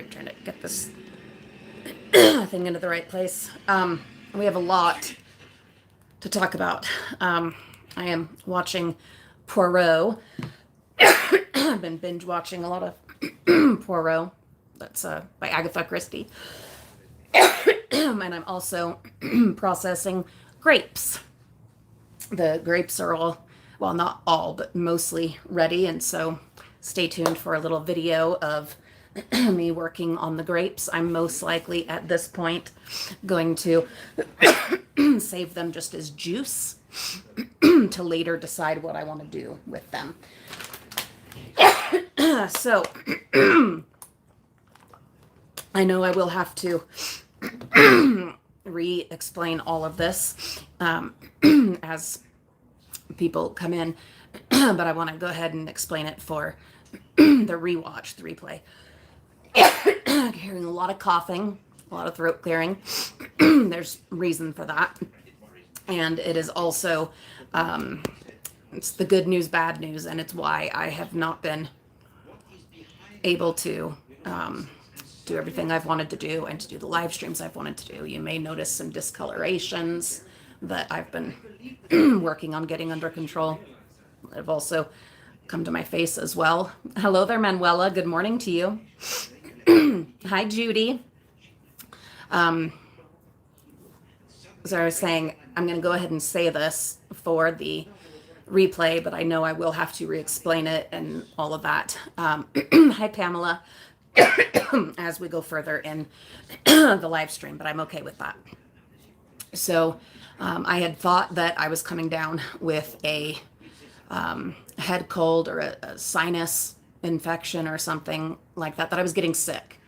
Sorry, I'm trying to get this thing into the right place. We have a lot to talk about. I am watching Poirot. I've been binge watching a lot of Poirot. That's by Agatha Christie. And I'm also processing grapes. The grapes are all, well, not all, but mostly ready. And so stay tuned for a little video of me working on the grapes. I'm most likely at this point going to save them just as juice to later decide what I want to do with them. So I know I will have to re-explain all of this as people come in, but I want to go ahead and explain it for the rewatch, the replay. Hearing a lot of coughing, a lot of throat clearing. There's reason for that. And it is also, it's the good news, bad news, and it's why I have not been able to do everything I've wanted to do and to do the live streams I've wanted to do. You may notice some discolorations that I've been working on getting under control. I've also come to my face as well. Hello there, Manuela. Good morning to you. Hi, Judy. So I was saying, I'm going to go ahead and say this for the replay, but I know I will have to re-explain it and all of that. Hi, Pamela. As we go further in the live stream, but I'm okay with that. So I had thought that I was coming down with a head cold or a sinus infection or something like that, that I was getting sick.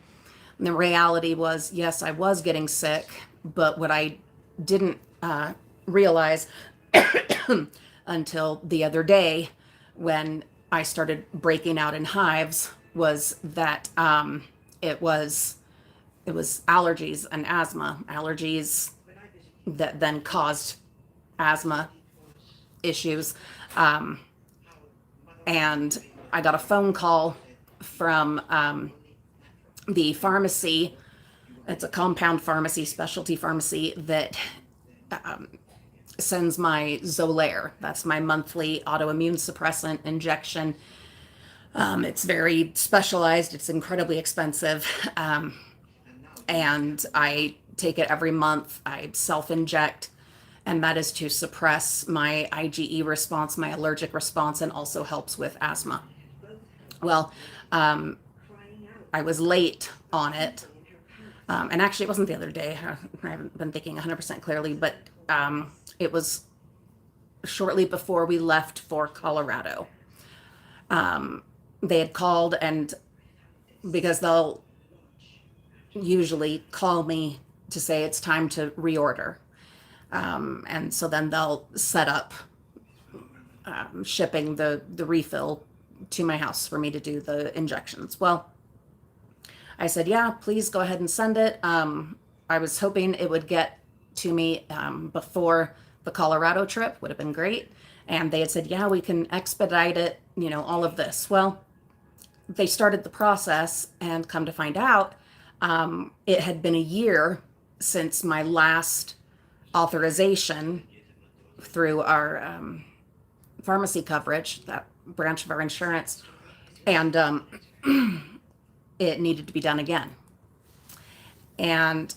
And the reality was, yes, I was getting sick, but what I didn't realize until the other day when I started breaking out in hives was that it was allergies and asthma. Allergies that then caused asthma issues. And I got a phone call from the pharmacy. It's a compound pharmacy, specialty pharmacy that sends my Zolair. That's my monthly autoimmune suppressant injection. It's very specialized. It's incredibly expensive. And I take it every month. I self-inject, and that is to suppress my IgE response, my allergic response, and also helps with asthma. Well, I was late on it. And actually, it wasn't the other day. I haven't been thinking 100% clearly, but it was shortly before we left for Colorado. They had called, and because they'll usually call me to say it's time to reorder. And so then they'll set up shipping the refill to my house for me to do the injections. Well, I said, yeah, please go ahead and send it. I was hoping it would get to me before the Colorado trip, would have been great. And they had said, yeah, we can expedite it, you know, all of this. Well, they started the process, and come to find out, it had been a year since my last authorization through our pharmacy coverage, that branch of our insurance, and it needed to be done again. And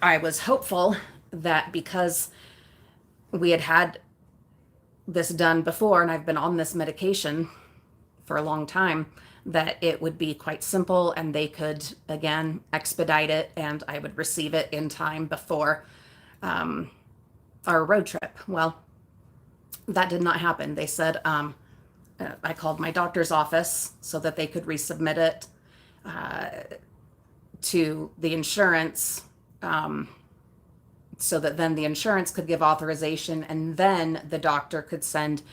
I was hopeful that because we had had this done before, and I've been on this medication for a long time, that it would be quite simple and they could, again, expedite it, and I would receive it in time before our road trip. Well, that did not happen. They said, I called my doctor's office so that they could resubmit it to the insurance, so that then the insurance could give authorization, and then the doctor could send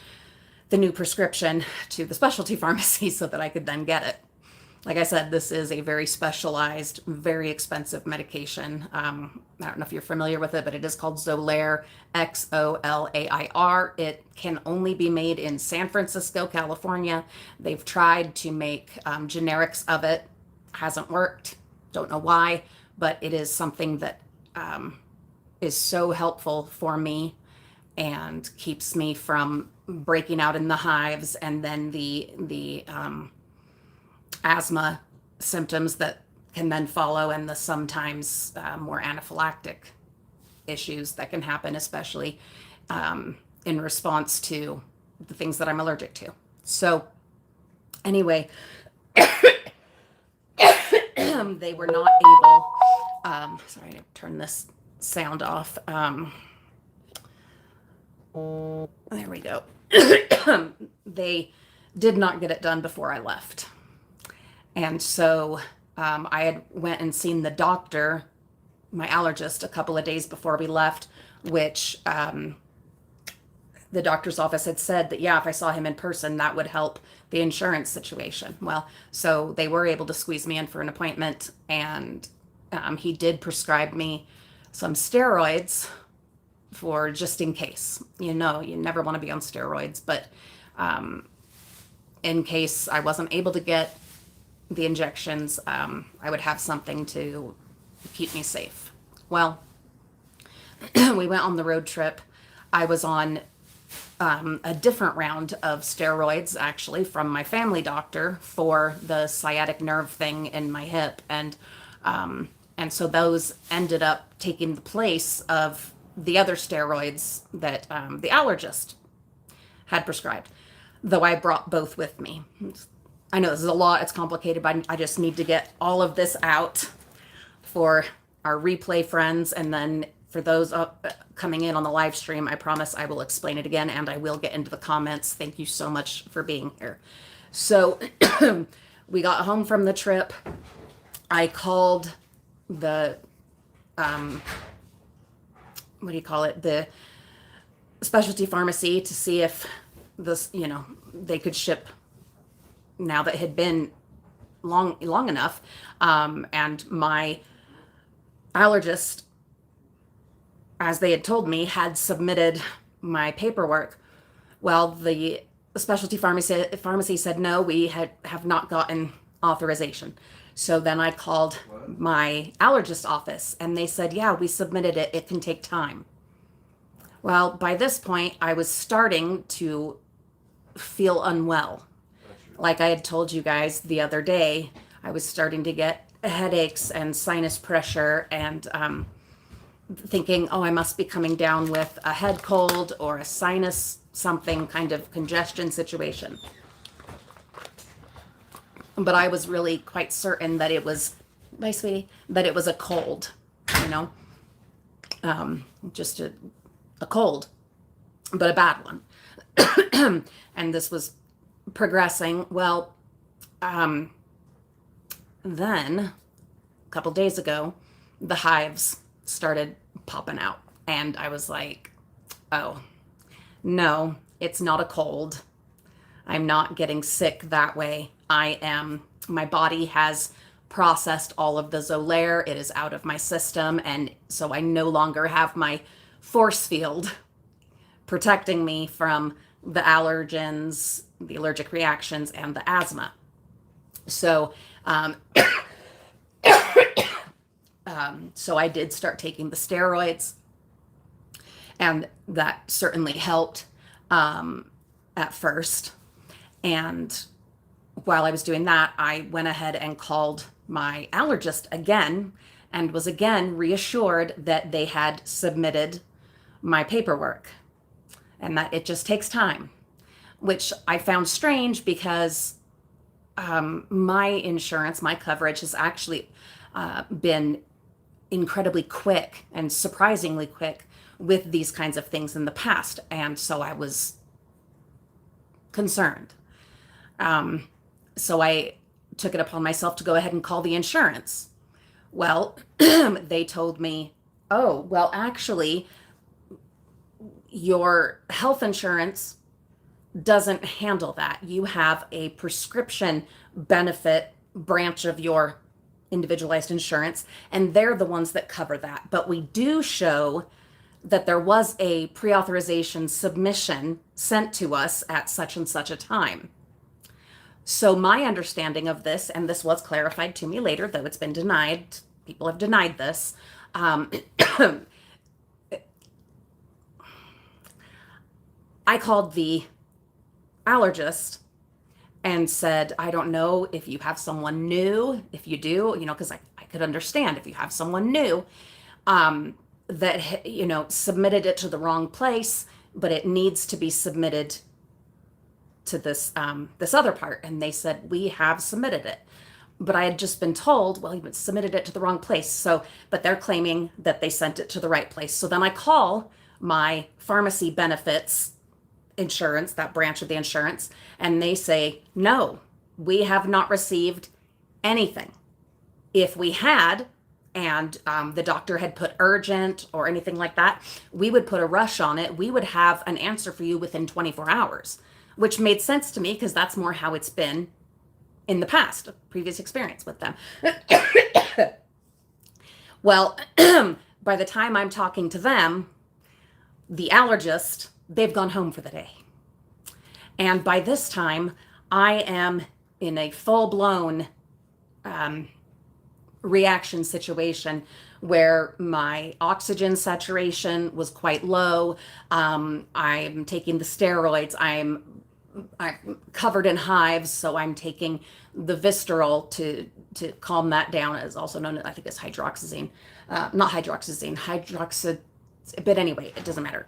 the new prescription to the specialty pharmacy so that I could then get it. Like I said, this is a very specialized, very expensive medication. I don't know if you're familiar with it, but it is called Zolair, Xolair. It can only be made in San Francisco, California. They've tried to make generics of it Hasn't worked. Don't know why, but it is something that is so helpful for me and keeps me from breaking out in the hives, and then the asthma symptoms that can then follow, and the sometimes more anaphylactic issues that can happen, especially in response to the things that I'm allergic to. So anyway, they were not able, sorry, to turn this sound off. There we go. They did not get it done before I left. And so I had went and seen the doctor, my allergist, a couple of days before we left, which the doctor's office had said that, yeah, if I saw him in person, that would help the insurance situation. Well, so they were able to squeeze me in for an appointment, and he did prescribe me some steroids for just in case. You know, you never want to be on steroids, but in case I wasn't able to get the injections, I would have something to keep me safe. Well, we went on the road trip. I was on a different round of steroids, actually, from my family doctor for the sciatic nerve thing in my hip, and so those ended up taking the place of the other steroids that the allergist had prescribed, though I brought both with me. I know this is a lot, it's complicated, but I just need to get all of this out for our replay friends, and then for those coming in on the live stream, I promise I will explain it again, and I will get into the comments. Thank you so much for being here. So we got home from the trip. I called the what do you call it, the specialty pharmacy, to see if this, you know, they could ship now that it had been long enough. And my allergist, as they had told me, had submitted my paperwork. Well, the specialty pharmacy said, no, we have not gotten authorization. So then I called my allergist office, and they said, yeah, we submitted it. It can take time. Well, by this point, I was starting to feel unwell. Like I had told you guys the other day, I was starting to get headaches and sinus pressure, and thinking, oh, I must be coming down with a head cold or a sinus something kind of congestion situation. But I was really quite certain that it was, my sweetie, that it was a cold, you know, just a cold, but a bad one. And this was progressing. Well, then a couple days ago, the hives started popping out, and I was like, oh no, it's not a cold. I'm not getting sick that way. My body has processed all of the Zolair. It is out of my system, and so I no longer have my force field protecting me from the allergens, the allergic reactions, and the asthma. So so I did start taking the steroids, and that certainly helped at first. And while I was doing that, I went ahead and called my allergist again, and was again reassured that they had submitted my paperwork and that it just takes time, which I found strange because my insurance, my coverage has actually been incredibly quick and surprisingly quick with these kinds of things in the past. And so I was concerned. So I took it upon myself to go ahead and call the insurance. Well, they told me, oh, well, actually, your health insurance doesn't handle that. You have a prescription benefit branch of your individualized insurance, and they're the ones that cover that. But we do show that there was a pre-authorization submission sent to us at such and such a time. So my understanding of this, and this was clarified to me later, though it's been denied, people have denied this. I called the allergist and said, I don't know if you have someone new. If you do, because I could understand if you have someone new that, submitted it to the wrong place, but it needs to be submitted to this other part. And they said, we have submitted it. But I had just been told, well, you submitted it to the wrong place. So, but they're claiming that they sent it to the right place. So then I call my pharmacy benefits insurance, that branch of the insurance, and they say, no, we have not received anything. If we had, and the doctor had put urgent or anything like that, we would put a rush on it. We would have an answer for you within 24 hours, which made sense to me because that's more how it's been in the past, previous experience with them. Well, by the time I'm talking to them, the allergist, they've gone home for the day. And by this time, I am in a full-blown reaction situation where my oxygen saturation was quite low. I'm taking the steroids. I'm covered in hives, so I'm taking the Visceral to calm that down, as also known as, I think it's hydroxyzine. Not hydroxyzine, hydroxid, but anyway, it doesn't matter.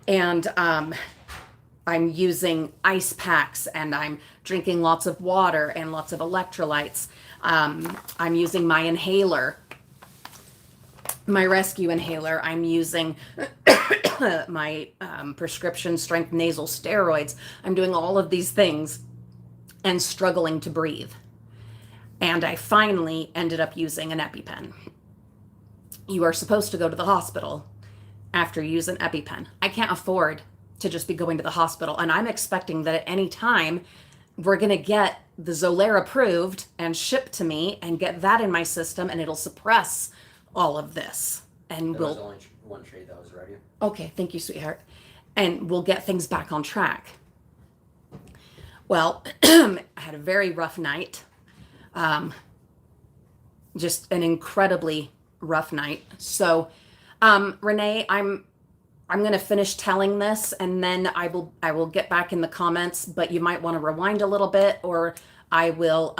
And I'm using ice packs, and I'm drinking lots of water and lots of electrolytes. I'm using my inhaler, my rescue inhaler. I'm using my prescription strength nasal steroids. I'm doing all of these things and struggling to breathe. And I finally ended up using an EpiPen. You are supposed to go to the hospital after you use an EpiPen. I can't afford to just be going to the hospital. And I'm expecting that at any time we're going to get the Zolair approved and shipped to me and get that in my system, and it'll suppress all of this. And there was only one shade that was ready. Okay, thank you, sweetheart. And we'll get things back on track. Well, I had a very rough night. Just an incredibly rough night. So, Renee, I'm going to finish telling this, and then I will get back in the comments, but you might want to rewind a little bit, or I will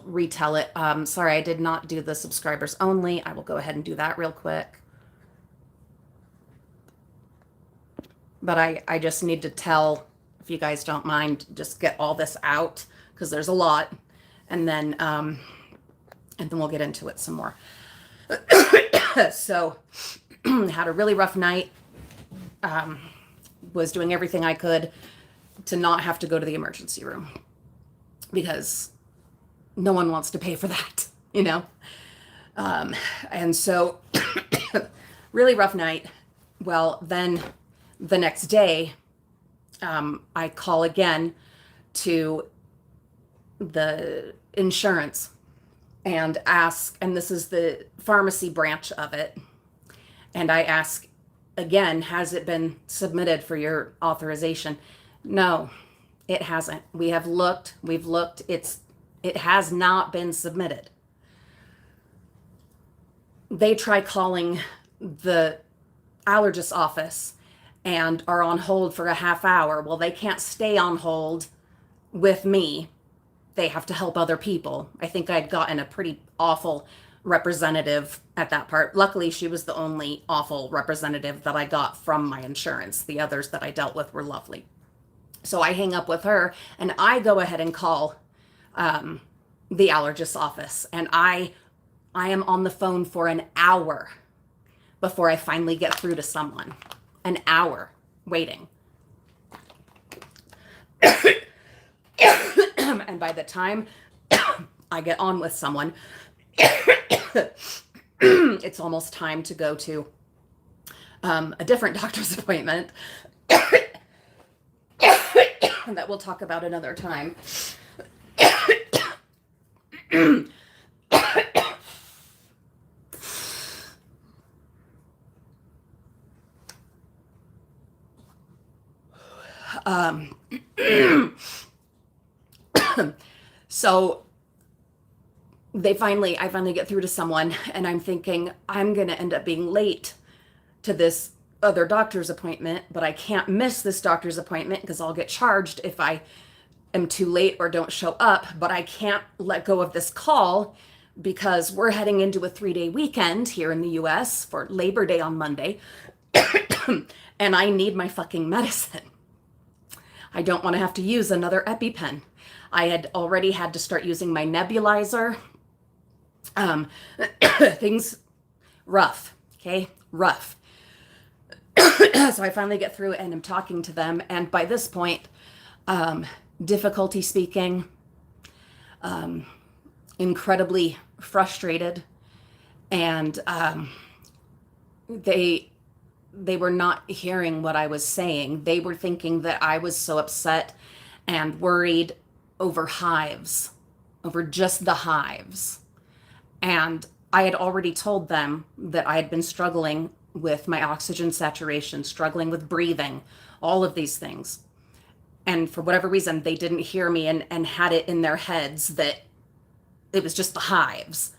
retell it. Sorry, I did not do the subscribers only. I will go ahead and do that real quick. But I just need to tell, if you guys don't mind, just get all this out, because there's a lot, and then we'll get into it some more. So, had a really rough night. Was doing everything I could to not have to go to the emergency room, because no one wants to pay for that, and so really rough night. Well, then the next day, I call again to the insurance and ask, and this is the pharmacy branch of it, and I ask again, has it been submitted for your authorization? No, it hasn't. We've looked, it has not been submitted. They try calling the allergist office and are on hold for a half hour. Well, they can't stay on hold with me. They have to help other people. I think I'd gotten a pretty awful representative at that part. Luckily, she was the only awful representative that I got from my insurance. The others that I dealt with were lovely. So I hang up with her, and I go ahead and call the allergist's office, and I am on the phone for an hour before I finally get through to someone. An hour waiting. And by the time I get on with someone, it's almost time to go to a different doctor's appointment that we'll talk about another time. So I finally get through to someone, and I'm thinking I'm going to end up being late to this other doctor's appointment, but I can't miss this doctor's appointment because I'll get charged if I am too late or don't show up. But I can't let go of this call because we're heading into a 3-day weekend here in the US for Labor Day on Monday. And I need my fucking medicine. I don't want to have to use another EpiPen. I had already had to start using my nebulizer. Things rough, okay? Rough. So I finally get through and I'm talking to them. And by this point, difficulty speaking, incredibly frustrated. And they were not hearing what I was saying. They were thinking that I was so upset and worried over hives, over just the hives. And I had already told them that I had been struggling with my oxygen saturation, struggling with breathing, all of these things. And for whatever reason, they didn't hear me and had it in their heads that it was just the hives.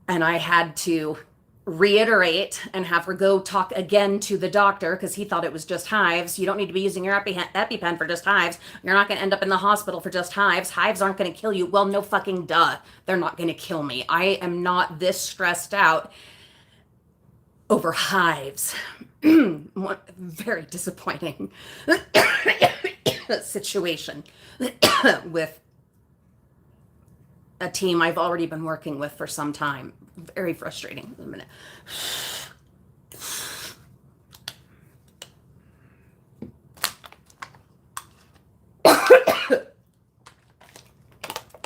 And I had to reiterate and have her go talk again to the doctor because he thought it was just hives. You don't need to be using your EpiPen for just hives. You're not going to end up in the hospital for just hives. Hives aren't going to kill you. Well, no fucking duh. They're not going to kill me. I am not this stressed out over hives. Very disappointing situation with a team I've already been working with for some time. Very frustrating. A minute.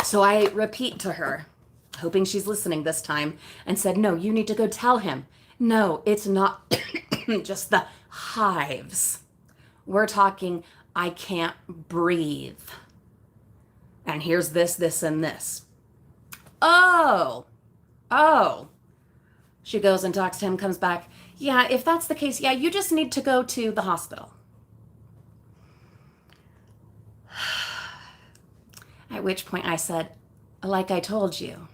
So I repeat to her, hoping she's listening this time, and said, no, you need to go tell him. No, it's not just the hives. We're talking, I can't breathe. And here's this, this, and this. Oh. She goes and talks to him, comes back. Yeah, if that's the case, yeah, you just need to go to the hospital. At which point I said, like I told you,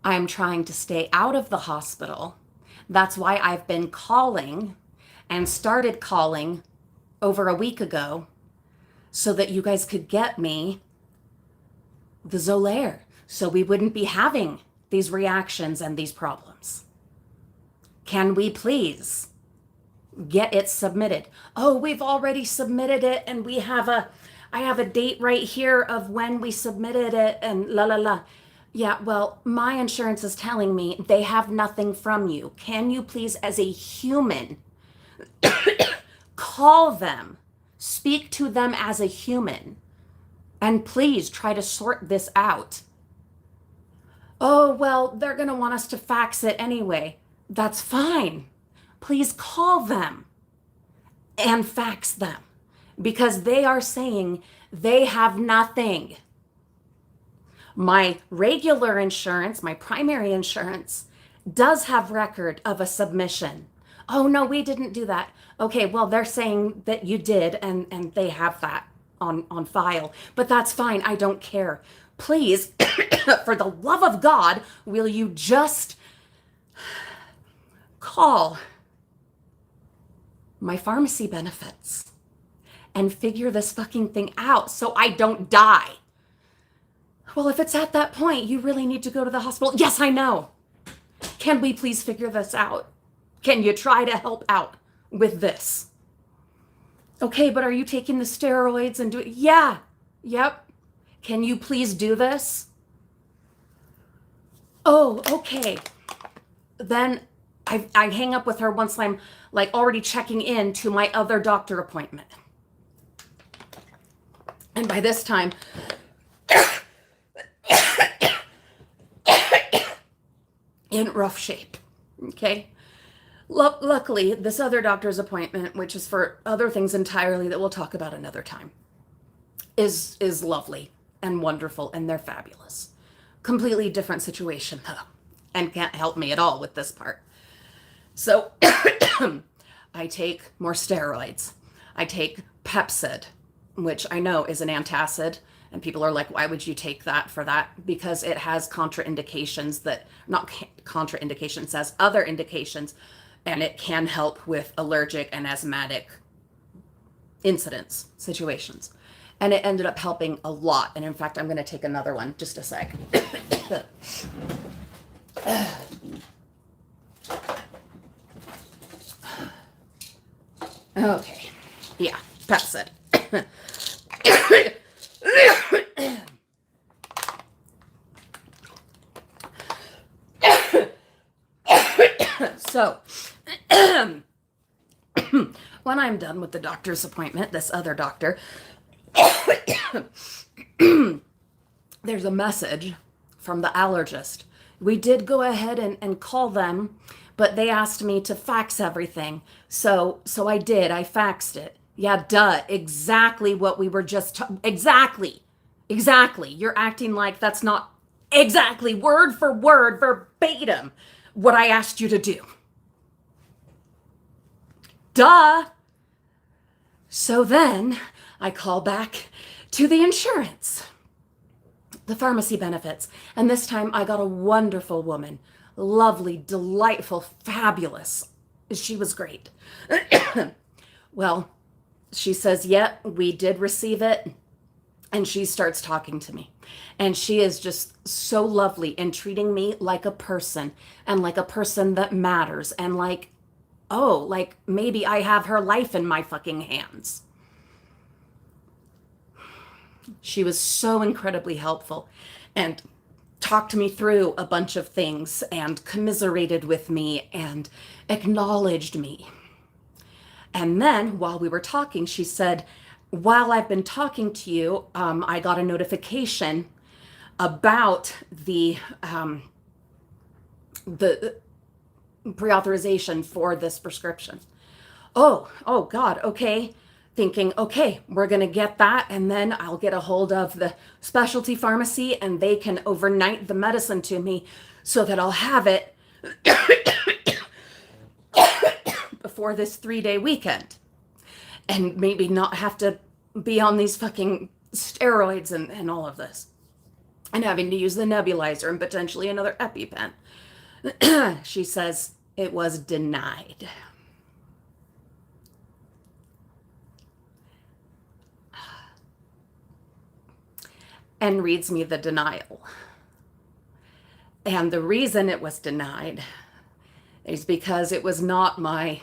I'm trying to stay out of the hospital. That's why I've been calling and started calling over a week ago so that you guys could get me the Zolair so we wouldn't be having these reactions and these problems. Can we please get it submitted? Oh, we've already submitted it and I have a date right here of when we submitted it and la la la. Yeah, well, my insurance is telling me they have nothing from you. Can you please, as a human, call them, speak to them as a human, and please try to sort this out? Oh, well, they're going to want us to fax it anyway. That's fine. Please call them and fax them because they are saying they have nothing. My regular insurance, my primary insurance, does have record of a submission. Oh, no, we didn't do that. Okay, well, they're saying that you did, and they have that on file. But that's fine. I don't care. Please, for the love of God, will you just call my pharmacy benefits and figure this fucking thing out so I don't die? Well, if it's at that point, you really need to go to the hospital. Yes, I know. Can we please figure this out? Can you try to help out with this? Okay, but are you taking the steroids and doing? Yeah. Yep. Can you please do this? Oh, okay. Then I hang up with her once I'm like already checking in to my other doctor appointment. And by this time, in rough shape, okay? Luckily, this other doctor's appointment, which is for other things entirely that we'll talk about another time, is lovely and wonderful, and they're fabulous. Completely different situation, though, and can't help me at all with this part. So I take more steroids. I take Pepsid. which I know is an antacid. And people are like, why would you take that for that? Because it has contraindications that, not contraindications, says other indications, and it can help with allergic and asthmatic incidents, situations. And it ended up helping a lot. And in fact, I'm going to take another one, just a sec. Okay. Yeah, that's it. So, when I'm done with the doctor's appointment, this other doctor, there's a message from the allergist. We did go ahead and call them, but they asked me to fax everything. So I did. I faxed it. Yeah, duh. Exactly what we were just exactly. You're acting like that's not exactly word for word, verbatim, what I asked you to do. Duh. So then I call back to the insurance, the pharmacy benefits. And this time I got a wonderful woman, lovely, delightful, fabulous. She was great. Well, she says, yeah, we did receive it. And she starts talking to me. And she is just so lovely and treating me like a person and like a person that matters. And like, oh, like maybe I have her life in my fucking hands. She was so incredibly helpful and talked me through a bunch of things and commiserated with me and acknowledged me. And then while we were talking, she said, while I've been talking to you, I got a notification about the pre-authorization for this prescription. Oh God, okay. Thinking, okay, we're going to get that, and then I'll get a hold of the specialty pharmacy and they can overnight the medicine to me so that I'll have it before this 3-day weekend and maybe not have to be on these fucking steroids and all of this and having to use the nebulizer and potentially another EpiPen. She says it was denied. And reads me the denial. And the reason it was denied is because it was not my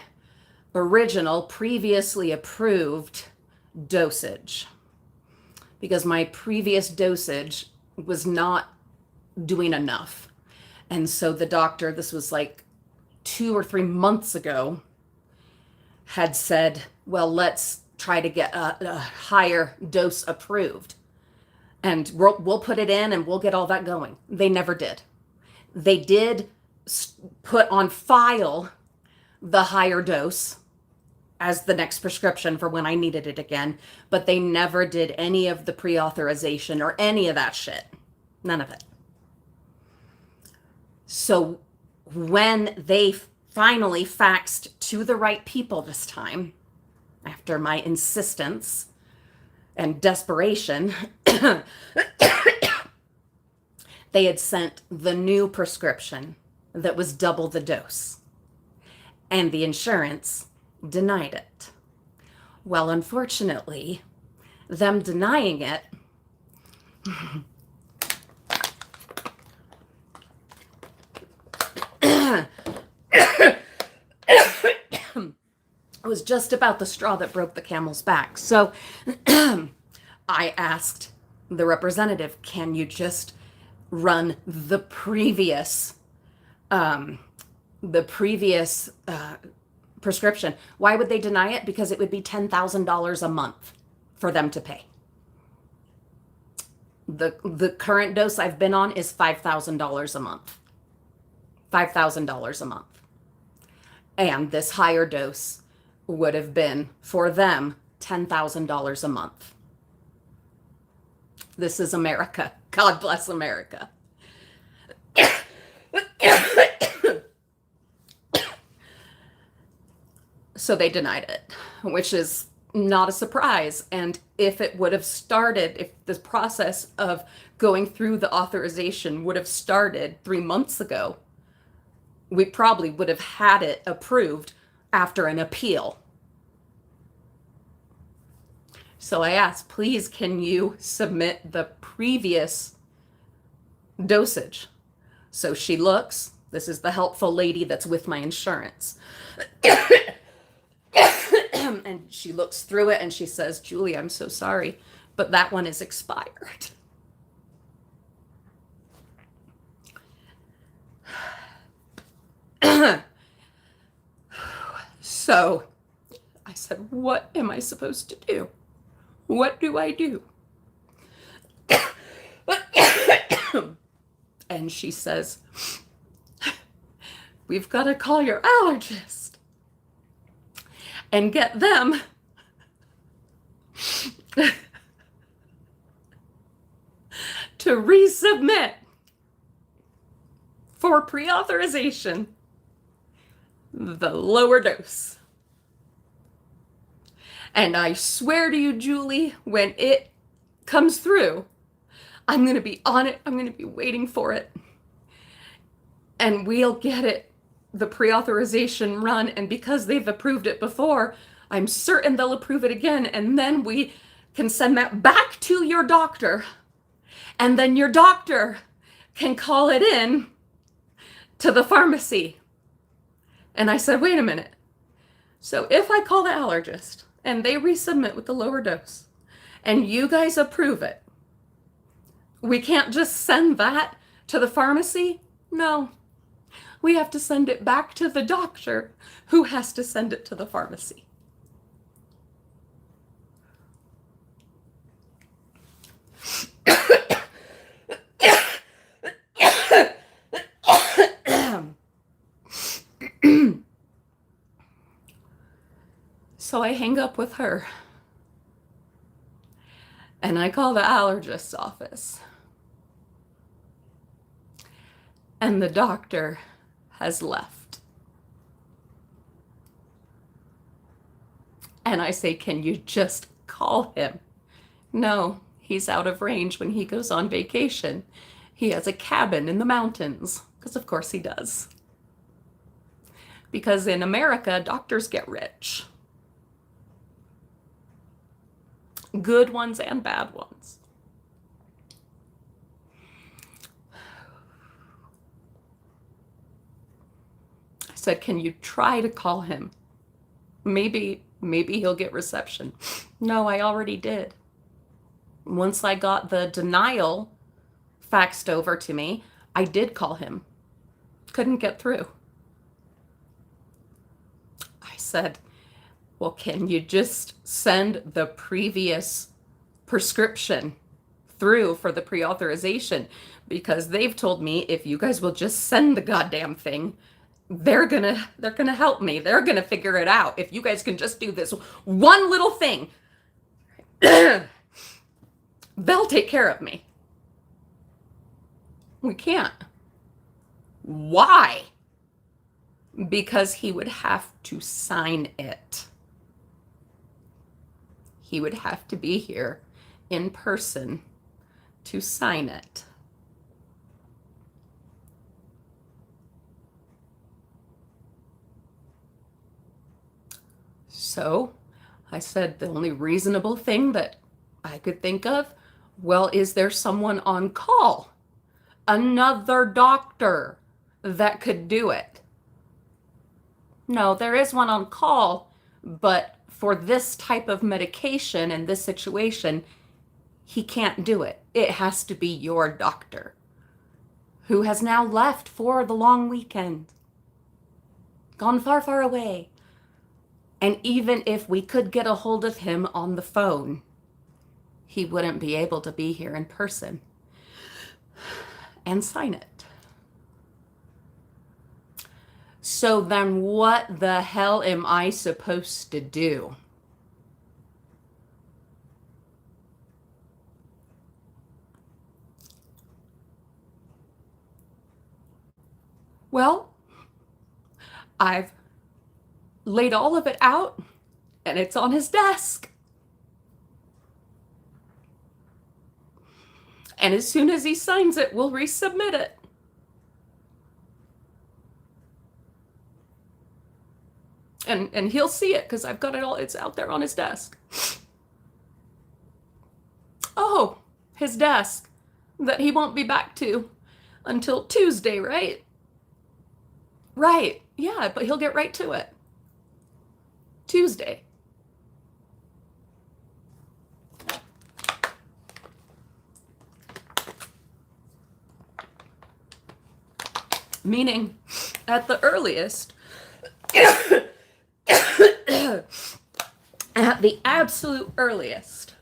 original, previously approved dosage. Because my previous dosage was not doing enough. And so the doctor, this was like 2 or 3 months ago, had said, well, let's try to get a higher dose approved. And we'll put it in and we'll get all that going. They never did. They did put on file the higher dose as the next prescription for when I needed it again, but they never did any of the pre-authorization or any of that shit. None of it. So when they finally faxed to the right people this time, after my insistence and desperation, they had sent the new prescription that was double the dose. And the insurance denied it. Well, unfortunately, them denying it was just about the straw that broke the camel's back. So I asked the representative, can you just run the previous prescription? Why would they deny it? Because it would be $10,000 a month for them to pay. The current dose I've been on is $5,000 a month. $5,000 a month. And this higher dose would have been, for them, $10,000 a month. This is America. God bless America. So they denied it, which is not a surprise. And if it would have started, if the process of going through the authorization would have started 3 months ago, we probably would have had it approved after an appeal. So I asked, please, can you submit the previous dosage? So she looks. This is the helpful lady that's with my insurance. And she looks through it and she says, Julie, I'm so sorry, but that one is expired. So I said, what am I supposed to do? What do I do? And she says, we've got to call your allergist and get them to resubmit for pre-authorization the lower dose. And I swear to you, Julie, when it comes through, I'm going to be on it. I'm going to be waiting for it. And we'll get it, the pre-authorization run. And because they've approved it before, I'm certain they'll approve it again. And then we can send that back to your doctor. And then your doctor can call it in to the pharmacy. And I said, wait a minute. So if I call the allergist and they resubmit with the lower dose and you guys approve it, we can't just send that to the pharmacy? No. We have to send it back to the doctor who has to send it to the pharmacy. So I hang up with her and I call the allergist's office. And the doctor has left. And I say, can you just call him? No, he's out of range when he goes on vacation. He has a cabin in the mountains, because of course he does. Because in America, doctors get rich. Good ones and bad ones. I said, can you try to call him? Maybe he'll get reception. No, I already did. Once I got the denial faxed over to me, I did call him. Couldn't get through. I said, well, can you just send the previous prescription through for the pre-authorization? Because they've told me if you guys will just send the goddamn thing, they're gonna help me. They're gonna figure it out. If you guys can just do this one little thing, they'll take care of me. We can't. Why? Because he would have to sign it. He would have to be here in person to sign it. So I said the only reasonable thing that I could think of, well, is there someone on call? Another doctor that could do it? No, there is one on call, but for this type of medication and this situation, he can't do it. It has to be your doctor, who has now left for the long weekend, gone far, far away. And even if we could get a hold of him on the phone, he wouldn't be able to be here in person and sign it. So then what the hell am I supposed to do? Well, I've laid all of it out and it's on his desk. And as soon as he signs it, we'll resubmit it. And he'll see it because I've got it all, it's out there on his desk. Oh, his desk that he won't be back to until Tuesday, right? Right. Yeah, but he'll get right to it. Tuesday. Meaning, at the earliest, at the absolute earliest,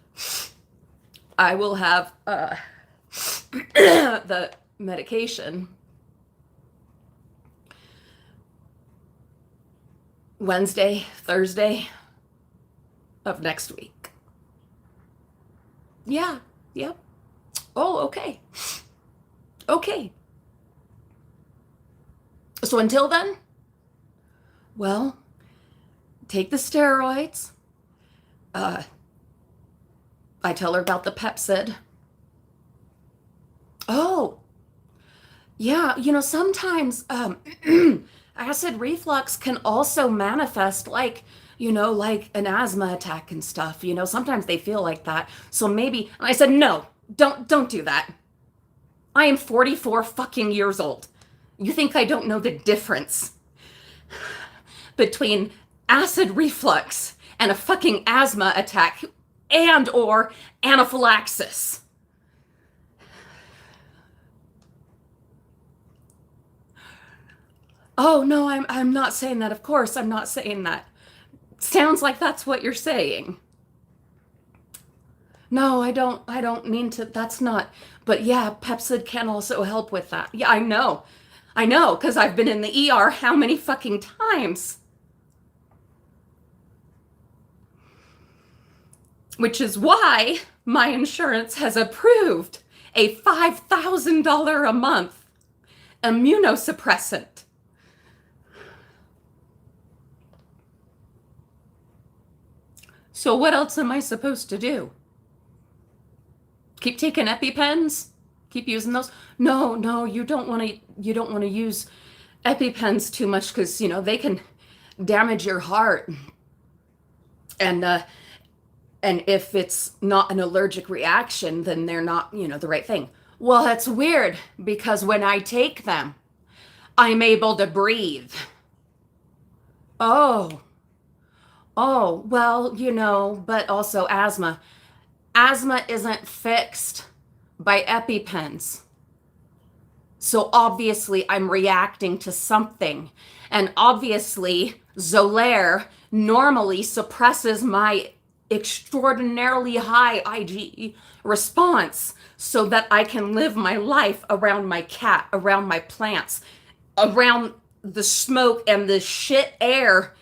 I will have the medication Wednesday, Thursday of next week. Yeah, yep. Oh, okay. Okay. So until then, well, take the steroids. I tell her about the Pepsid. Oh, yeah, sometimes acid reflux can also manifest like, like an asthma attack and stuff. Sometimes they feel like that. So maybe, and I said, no, don't do that. I am 44 fucking years old. You think I don't know the difference between acid reflux and a fucking asthma attack and or anaphylaxis? Oh, no, I'm not saying that. Of course, I'm not saying that. Sounds like that's what you're saying. No, I don't mean to. That's not. But yeah, Pepsid can also help with that. Yeah, I know, because I've been in the ER how many fucking times? Which is why my insurance has approved a $5,000 a month immunosuppressant. So what else am I supposed to do? Keep taking EpiPens? Keep using those? No, you don't want to use EpiPens too much because, they can damage your heart. And if it's not an allergic reaction, then they're not, the right thing. Well, that's weird because when I take them, I'm able to breathe. Oh, well, but also asthma. Asthma isn't fixed by EpiPens. So obviously I'm reacting to something. And obviously Zolair normally suppresses my extraordinarily high IgE response so that I can live my life around my cat, around my plants, around the smoke and the shit air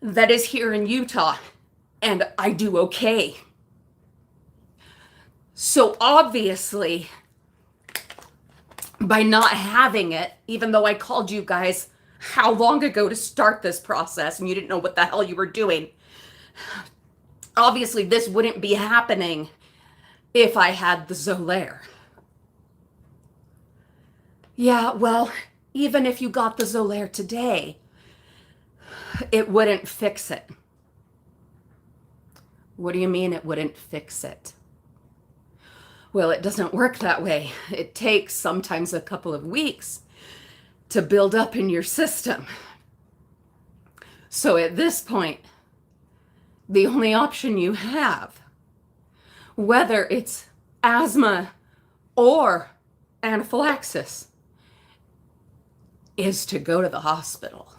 that is here in Utah. And I do okay. So obviously, by not having it, even though I called you guys how long ago to start this process and you didn't know what the hell you were doing, obviously this wouldn't be happening if I had the Zolair. Yeah, well, even if you got the Zolair today, it wouldn't fix it. What do you mean it wouldn't fix it? Well, it doesn't work that way. It takes sometimes a couple of weeks to build up in your system. So at this point, the only option you have, whether it's asthma or anaphylaxis, is to go to the hospital.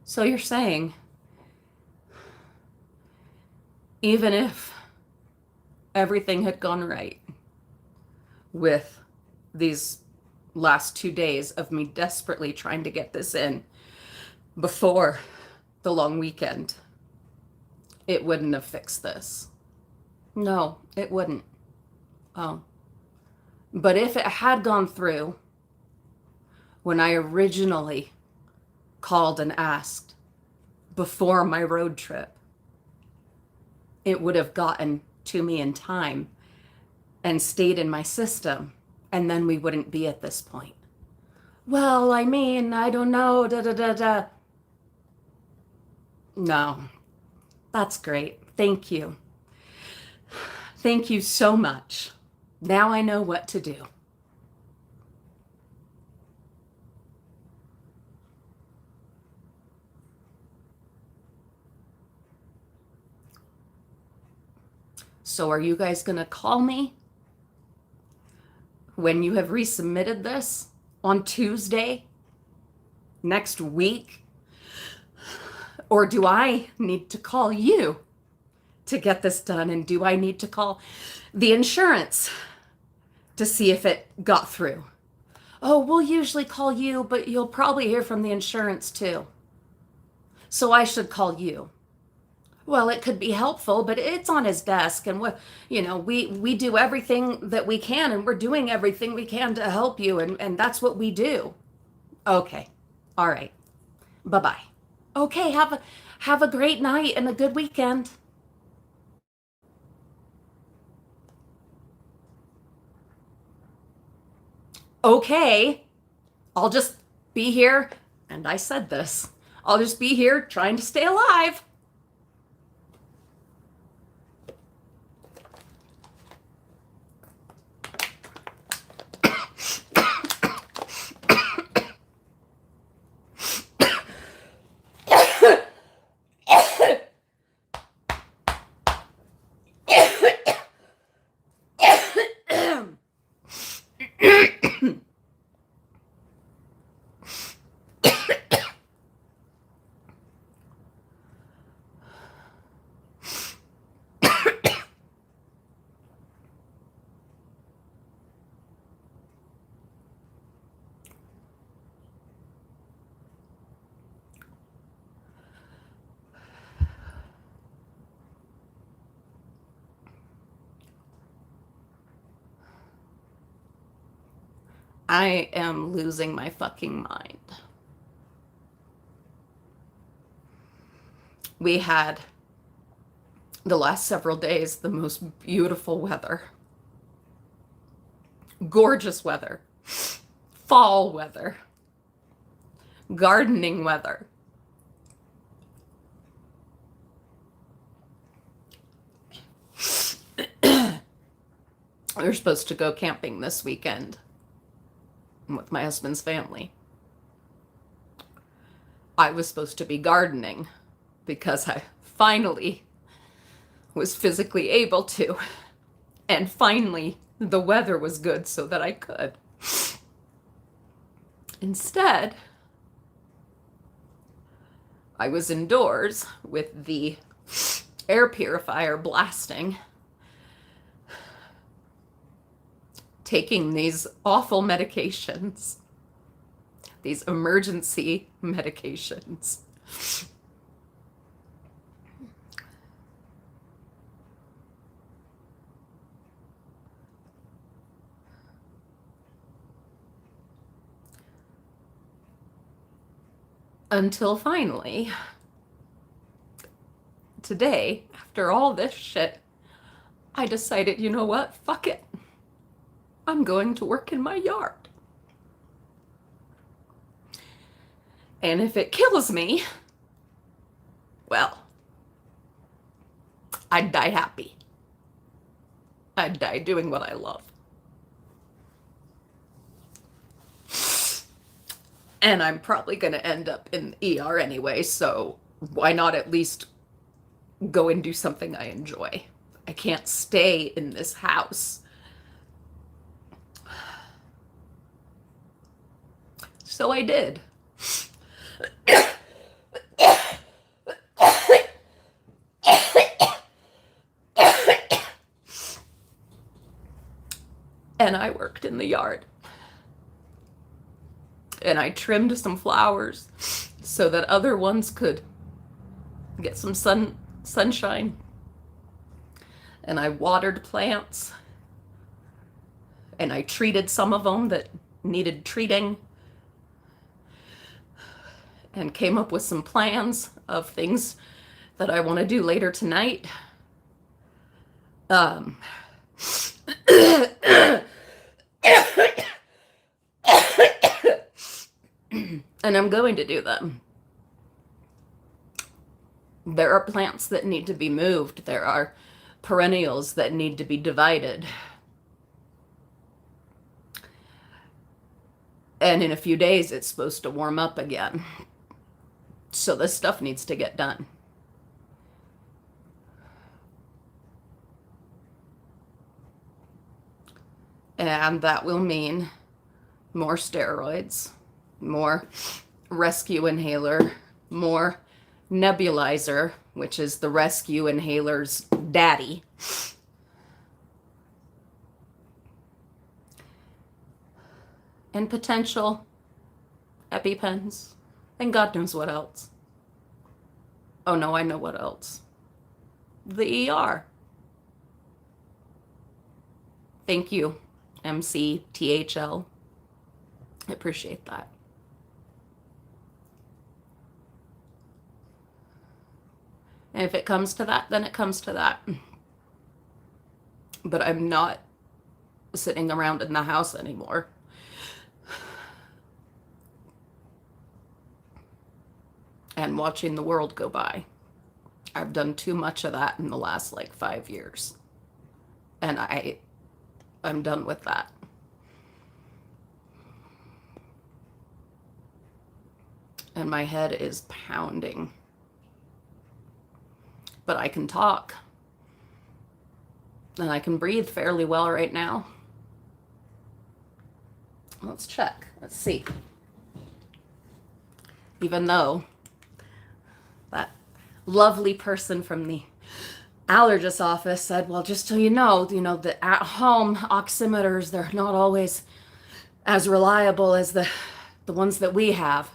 So you're saying, even if everything had gone right with these last 2 days of me desperately trying to get this in before the long weekend, it wouldn't have fixed this? No, it wouldn't. Oh, But if it had gone through when I originally called and asked before my road trip, it would have gotten to me in time and stayed in my system, and then we wouldn't be at this point. Well, I mean, I don't know, da da da da. No, that's great. Thank you. Thank you so much. Now I know what to do. So are you guys going to call me when you have resubmitted this on Tuesday next week? Or do I need to call you to get this done? And do I need to call the insurance to see if it got through? Oh, we'll usually call you, but you'll probably hear from the insurance too. So I should call you. Well, it could be helpful, but it's on his desk, and we do everything that we can, and we're doing everything we can to help you, and that's what we do. Okay. All right. Bye-bye. Okay, have a great night and a good weekend. Okay. I'll just be here, and I said this. I'll just be here trying to stay alive. I am losing my fucking mind. We had the last several days the most beautiful weather. Gorgeous weather. Fall weather. Gardening weather. We're supposed to go camping this weekend with my husband's family. I was supposed to be gardening because I finally was physically able to. And finally, the weather was good so that I could. Instead, I was indoors with the air purifier blasting, taking these awful medications, these emergency medications. Until finally, today, after all this shit, I decided, you know what? Fuck it. I'm going to work in my yard. And if it kills me, well, I'd die happy. I'd die doing what I love. And I'm probably going to end up in the ER anyway, so why not at least go and do something I enjoy? I can't stay in this house. So I did. And I worked in the yard. And I trimmed some flowers so that other ones could get some sunshine. And I watered plants. and I treated some of them that needed treating, and came up with some plans of things that I want to do later tonight. And I'm going to do them. There are plants that need to be moved. There are perennials that need to be divided. And in a few days, it's supposed to warm up again. So this stuff needs to get done. And that will mean more steroids, more rescue inhaler, more nebulizer, which is the rescue inhaler's daddy. And potential EpiPens, and God knows what else. Oh no, I know what else. The ER. Thank you, MCTHL. I appreciate that. And if it comes to that, then it comes to that. But I'm not sitting around in the house anymore. And watching the world go by. I've done too much of that in the last 5 years. And I'm done with that. And my head is pounding. But I can talk. And I can breathe fairly well right now. Let's check. Let's see. Even though that lovely person from the allergist office said, well, just so you know, the at-home oximeters, they're not always as reliable as the ones that we have.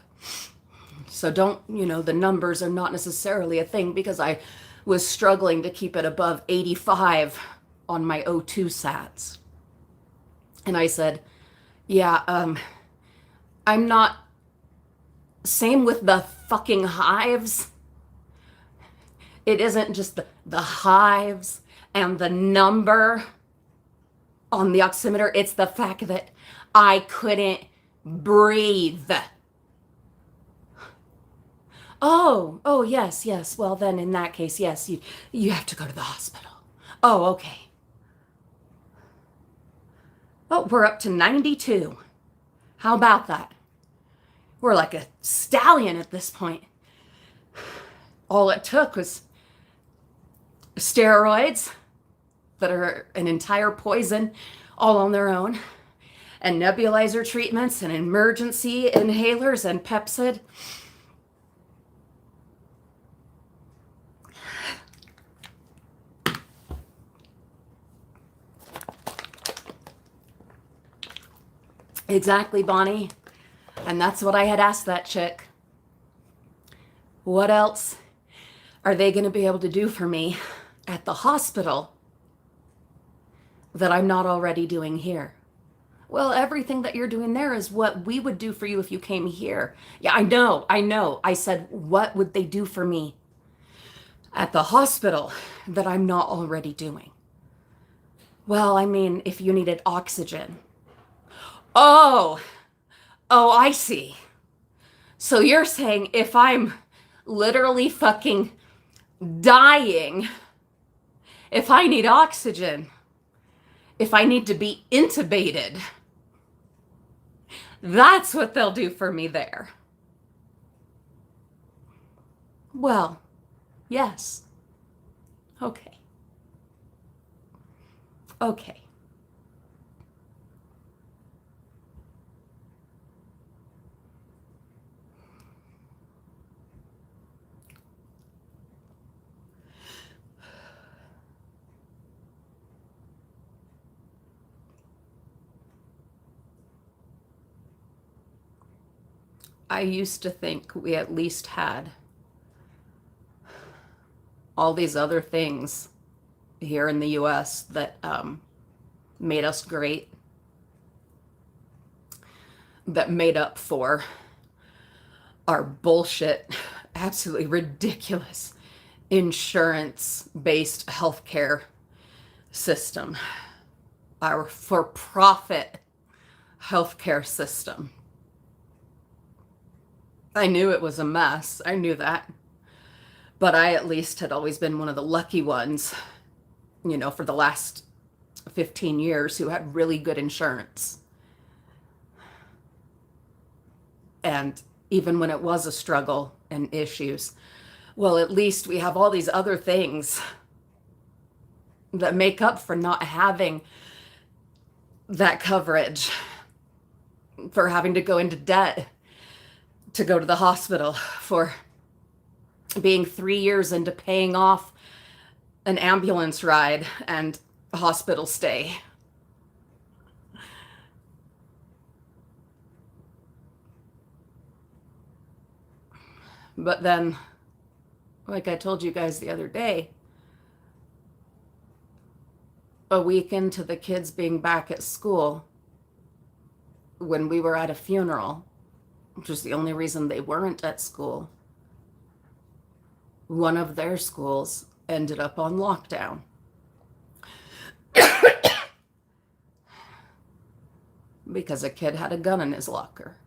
So don't, the numbers are not necessarily a thing, because I was struggling to keep it above 85 on my O2 sats. And I said, yeah, I'm not, same with the fucking hives. It isn't just the hives and the number on the oximeter. It's the fact that I couldn't breathe. Oh, yes. Well, then in that case, yes, you have to go to the hospital. Oh, okay. Oh, we're up to 92. How about that? We're like a stallion at this point. All it took was steroids that are an entire poison all on their own, and nebulizer treatments and emergency inhalers and Pepsid. Exactly, Bonnie. And that's what I had asked that chick. What else are they going to be able to do for me at the hospital that I'm not already doing here? Well, everything that you're doing there is what we would do for you if you came here. Yeah, I know. I said, what would they do for me at the hospital that I'm not already doing? Well, I mean, if you needed oxygen. Oh, I see. So you're saying if I'm literally fucking dying, if I need oxygen, if I need to be intubated, that's what they'll do for me there. Well, yes. Okay. I used to think we at least had all these other things here in the US that made us great. that made up for our bullshit, absolutely ridiculous insurance-based healthcare system, our for-profit healthcare system. I knew it was a mess. I knew that. But I at least had always been one of the lucky ones, for the last 15 years who had really good insurance. And even when it was a struggle and issues, well, at least we have all these other things that make up for not having that coverage, for having to go into debt to go to the hospital, for being 3 years into paying off an ambulance ride and a hospital stay. But then, like I told you guys the other day, a week into the kids being back at school, when we were at a funeral, which was the only reason they weren't at school, one of their schools ended up on lockdown. Because a kid had a gun in his locker.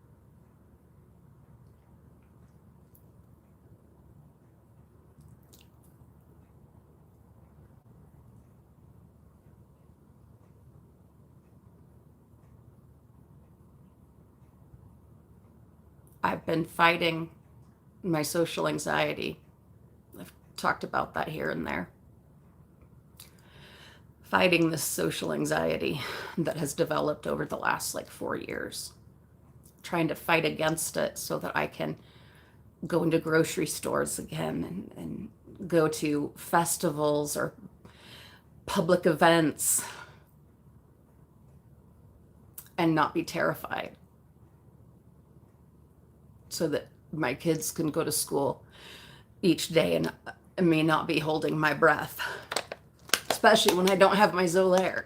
I've been fighting my social anxiety. I've talked about that here and there. Fighting this social anxiety that has developed over the last 4 years. Trying to fight against it so that I can go into grocery stores again and go to festivals or public events and not be terrified. So that my kids can go to school each day and me not be holding my breath. Especially when I don't have my Zolair.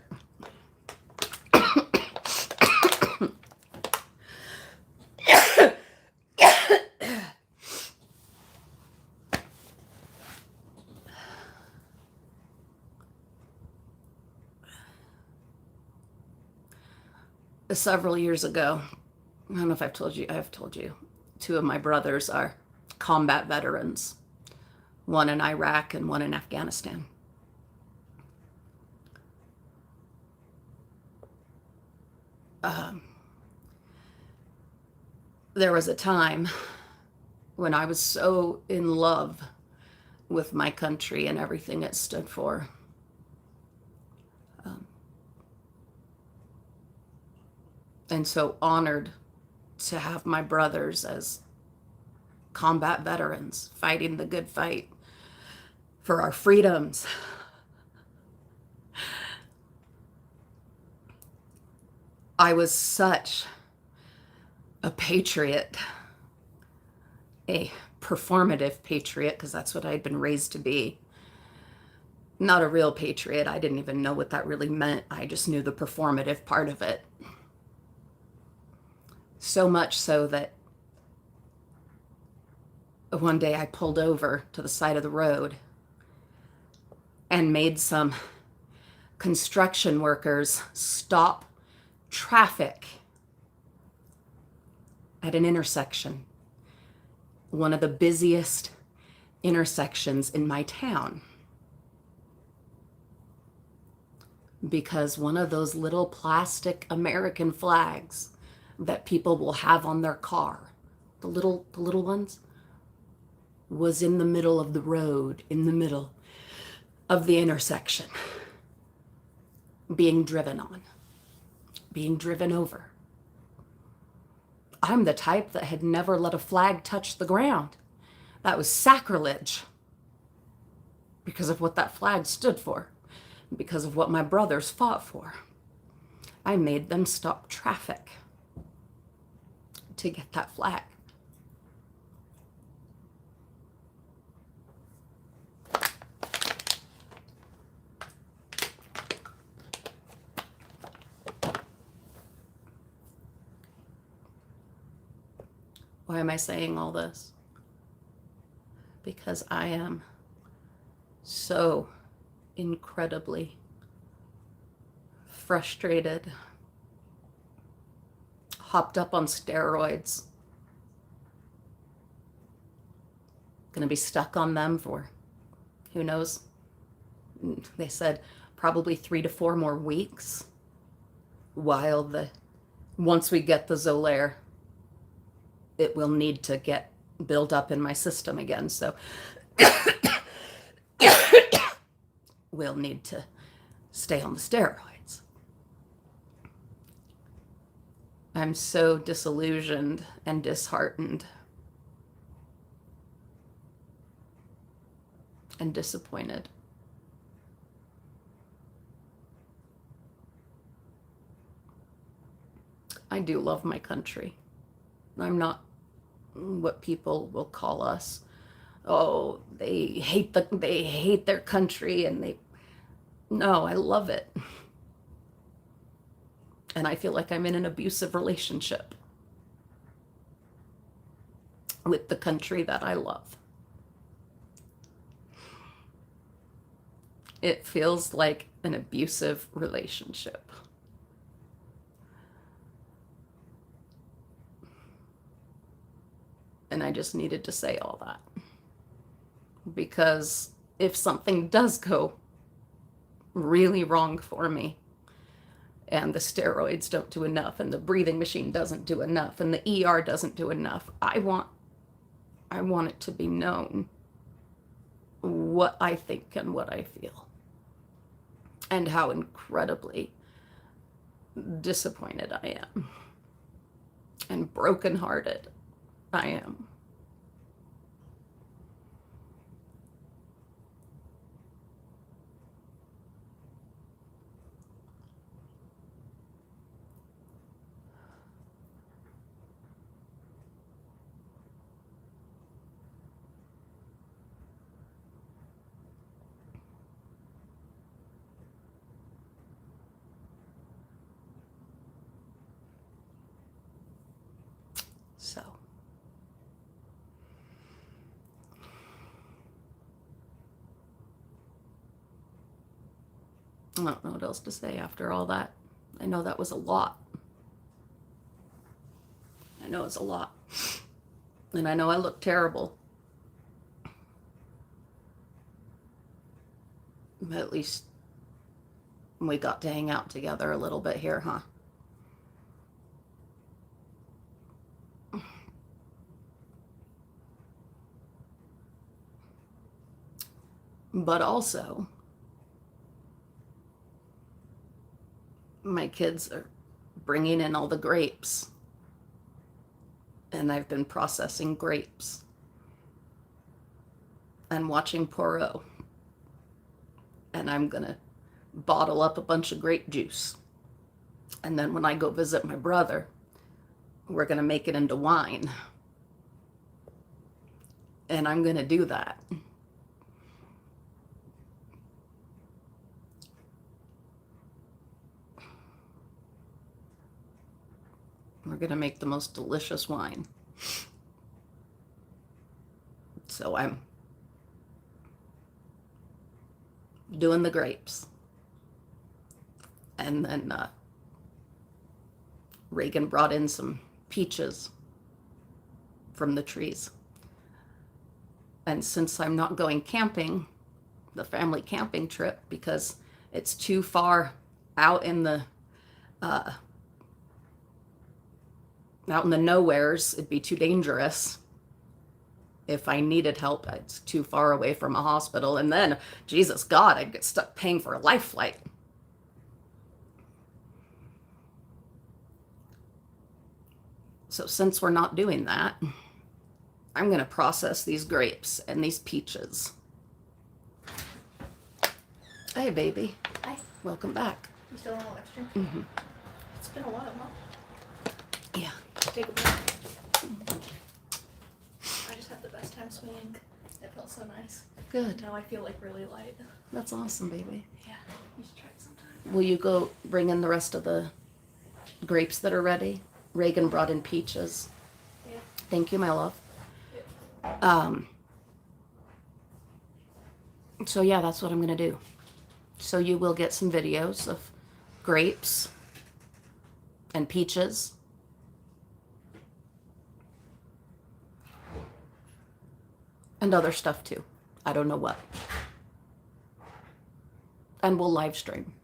Several years ago, I don't know if I've told you, 2 of my brothers are combat veterans, one in Iraq and one in Afghanistan. There was a time when I was so in love with my country and everything it stood for. And so honored to have my brothers as combat veterans fighting the good fight for our freedoms. I was such a patriot, a performative patriot, because that's what I'd been raised to be. Not a real patriot. I didn't even know what that really meant. I just knew the performative part of it. So much so that one day I pulled over to the side of the road and made some construction workers stop traffic at an intersection, one of the busiest intersections in my town, because one of those little plastic American flags that people will have on their car, the little ones, was in the middle of the road, in the middle of the intersection, being driven on, being driven over. I'm the type that had never let a flag touch the ground. That was sacrilege because of what that flag stood for, because of what my brothers fought for. I made them stop traffic to get that flag. Why am I saying all this? Because I am so incredibly frustrated, hopped up on steroids, gonna be stuck on them for who knows. They said probably 3 to 4 more weeks, while once we get the Zolair, it will need to get built up in my system again. So we'll need to stay on the steroids. I'm so disillusioned and disheartened and disappointed. I do love my country. I'm not what people will call us. Oh, they hate their country, and no, I love it. And I feel like I'm in an abusive relationship with the country that I love. It feels like an abusive relationship. And I just needed to say all that. Because if something does go really wrong for me, and the steroids don't do enough, and the breathing machine doesn't do enough, and the ER doesn't do enough, I want it to be known what I think and what I feel, and how incredibly disappointed I am, and brokenhearted I am. So I don't know what else to say after all that. I know that was a lot. I know it's a lot. And I know I look terrible. But at least we got to hang out together a little bit here, huh? But also, my kids are bringing in all the grapes, and I've been processing grapes and watching Provo, and I'm gonna bottle up a bunch of grape juice, and then when I go visit my brother, we're gonna make it into wine, and I'm gonna do that. We're gonna make the most delicious wine. So I'm doing the grapes. And then Reagan brought in some peaches from the trees. And since I'm not going camping, the family camping trip, because it's too far out in the nowheres, it'd be too dangerous. If I needed help, it's too far away from a hospital, and then, Jesus God, I'd get stuck paying for a life flight. So since we're not doing that, I'm going to process these grapes and these peaches. Hey, baby. Hi. Welcome back. You still on Livestream? Mm-hmm. It's been a while, huh? Yeah. Take a break. I just had the best time swimming. It felt so nice. Good. Now I feel like really light. That's awesome, baby. Yeah, you should try it sometime. Will you go bring in the rest of the grapes that are ready? Reagan brought in peaches. Yeah. Thank you, my love. So yeah, that's what I'm gonna do. So you will get some videos of grapes and peaches. And other stuff too. I don't know what. And we'll live stream.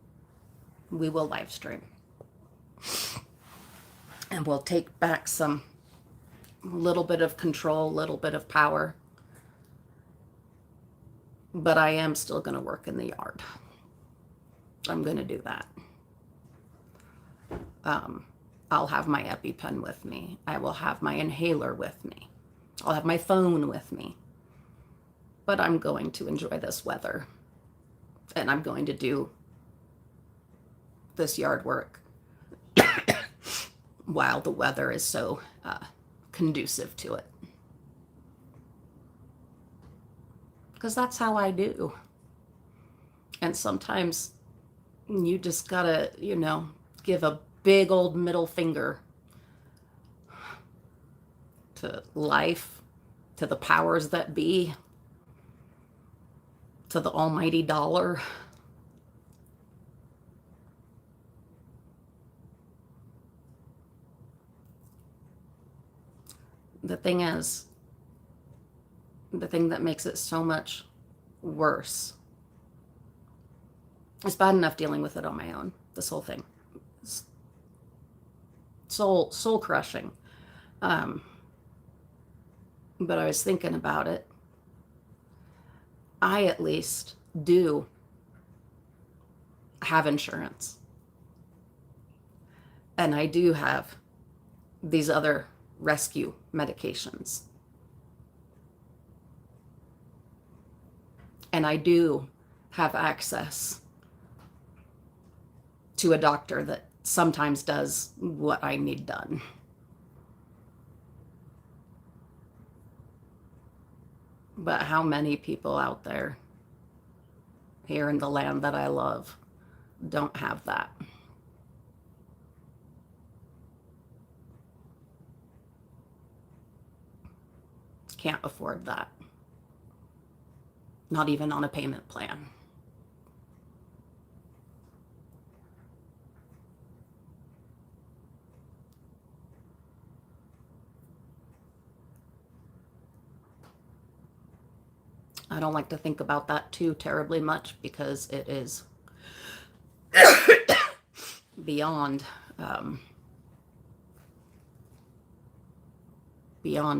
We will live stream. And we'll take back some little bit of control, little bit of power. But I am still going to work in the yard. I'm going to do that. I'll have my EpiPen with me. I will have my inhaler with me. I'll have my phone with me. But I'm going to enjoy this weather. And I'm going to do this yard work while the weather is so conducive to it. Because that's how I do. And sometimes you just gotta, give a big old middle finger to life, to the powers that be, to the almighty dollar. The thing is, the thing that makes it so much worse, it's bad enough dealing with it on my own, this whole thing. It's soul crushing. But I was thinking about it. I at least do have insurance. And I do have these other rescue medications. And I do have access to a doctor that sometimes does what I need done. But how many people out there here in the land that I love don't have that? Can't afford that. Not even on a payment plan. I don't like to think about that too terribly much because it is beyond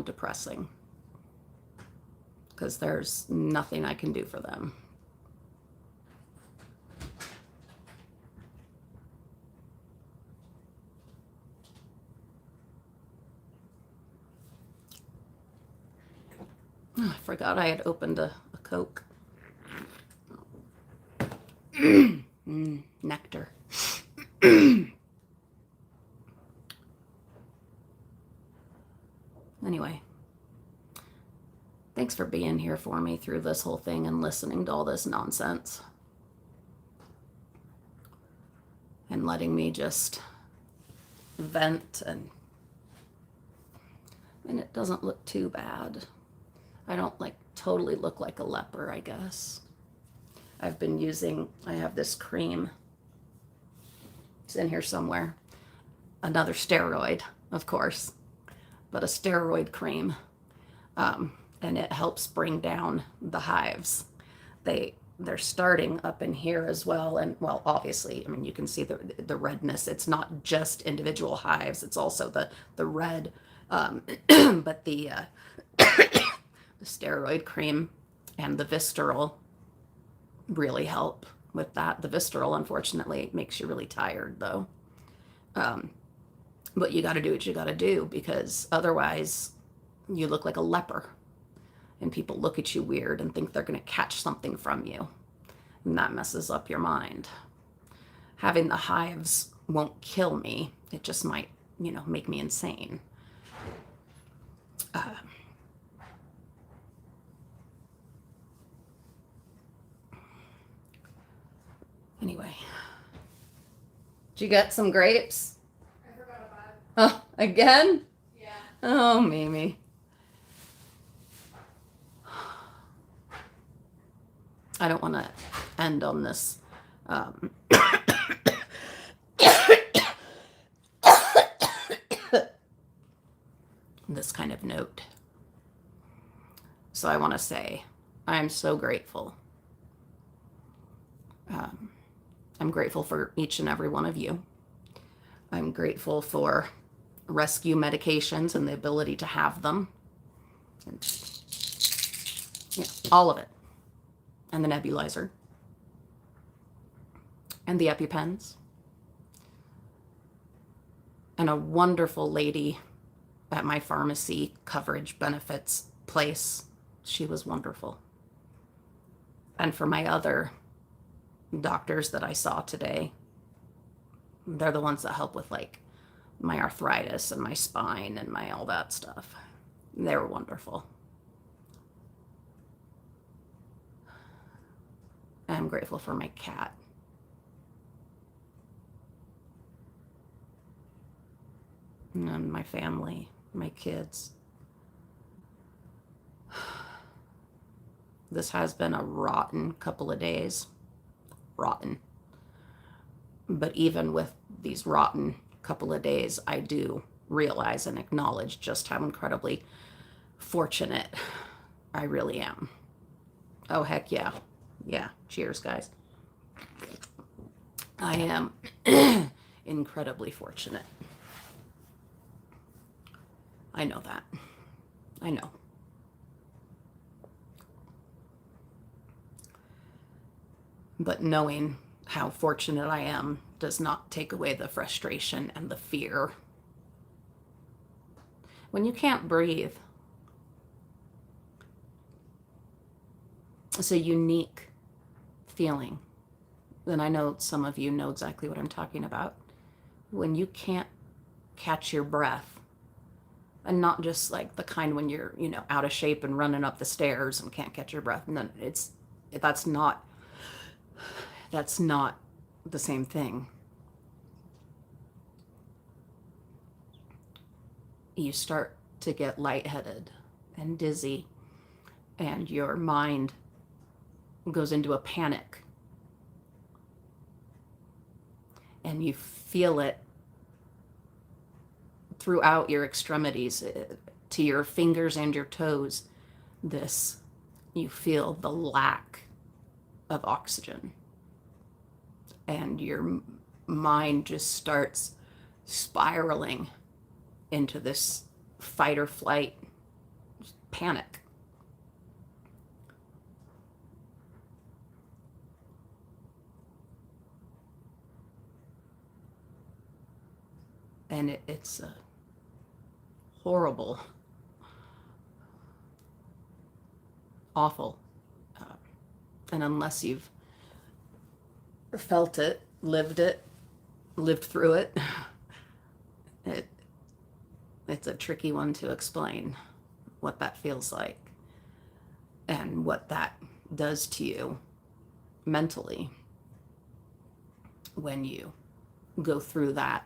depressing. Because there's nothing I can do for them. Oh, I forgot I had opened a Coke. Nectar. Anyway. Thanks for being here for me through this whole thing and listening to all this nonsense. And letting me just vent and it doesn't look too bad. I don't totally look like a leper, I guess. I have this cream. It's in here somewhere. Another steroid, of course, but a steroid cream. And it helps bring down the hives. They're starting up in here as well. And well, obviously, I mean, you can see the redness. It's not just individual hives. It's also the red, but the steroid cream and the Visceral really help with that. The Visceral, unfortunately, makes you really tired though. But you got to do what you got to do because otherwise you look like a leper. And people look at you weird and think they're going to catch something from you. And that messes up your mind. Having the hives won't kill me. It just might, make me insane. Anyway. Did you get some grapes? I forgot about it. Oh, again? Yeah. Oh, Mimi. I don't want to end on this um, this kind of note. So I want to say I'm so grateful. I'm grateful for each and every one of you. I'm grateful for rescue medications and the ability to have them. And, yeah, all of it. And the nebulizer. And the EpiPens. And a wonderful lady at my pharmacy coverage benefits place. She was wonderful. And for my other doctors that I saw today, they're the ones that help with like my arthritis and my spine and my all that stuff. They were wonderful. I'm grateful for my cat. And my family, my kids. This has been a rotten couple of days. Rotten. But even with these rotten couple of days, I do realize and acknowledge just how incredibly fortunate I really am. Oh, heck yeah. Yeah. Cheers, guys. I am incredibly fortunate. I know that. I know. But knowing how fortunate I am does not take away the frustration and the fear. When you can't breathe, it's a unique feeling. And I know some of you know exactly what I'm talking about. When you can't catch your breath, and not just like the kind when you're, out of shape and running up the stairs and can't catch your breath. And then that's not the same thing. You start to get lightheaded and dizzy, and your mind goes into a panic. And you feel it throughout your extremities, to your fingers and your toes. You feel the lack of oxygen. And your mind just starts spiraling into this fight or flight panic. And it's a horrible, awful. And unless you've felt it, lived through it, it's a tricky one to explain what that feels like and what that does to you mentally when you go through that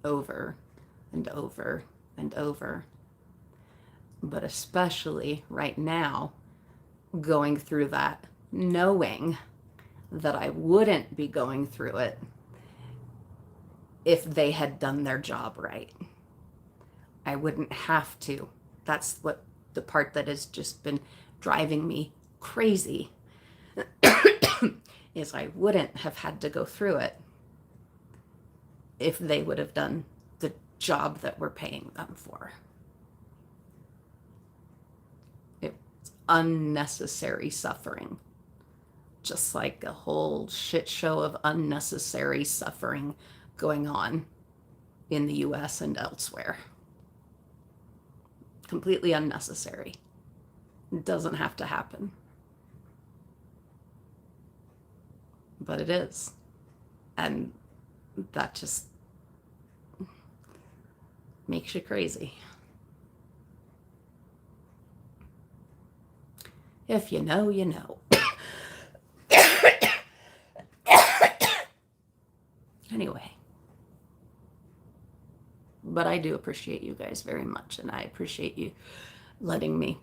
over and over and over. But especially right now, going through that, knowing that I wouldn't be going through it if they had done their job right. I wouldn't have to. That's what the part that has just been driving me crazy is I wouldn't have had to go through it if they would have done the job that we're paying them for. It's unnecessary suffering. Just like a whole shit show of unnecessary suffering going on in the US and elsewhere. Completely unnecessary. It doesn't have to happen. But it is. And that just makes you crazy. If you know, you know. Anyway. But I do appreciate you guys very much, and I appreciate you letting me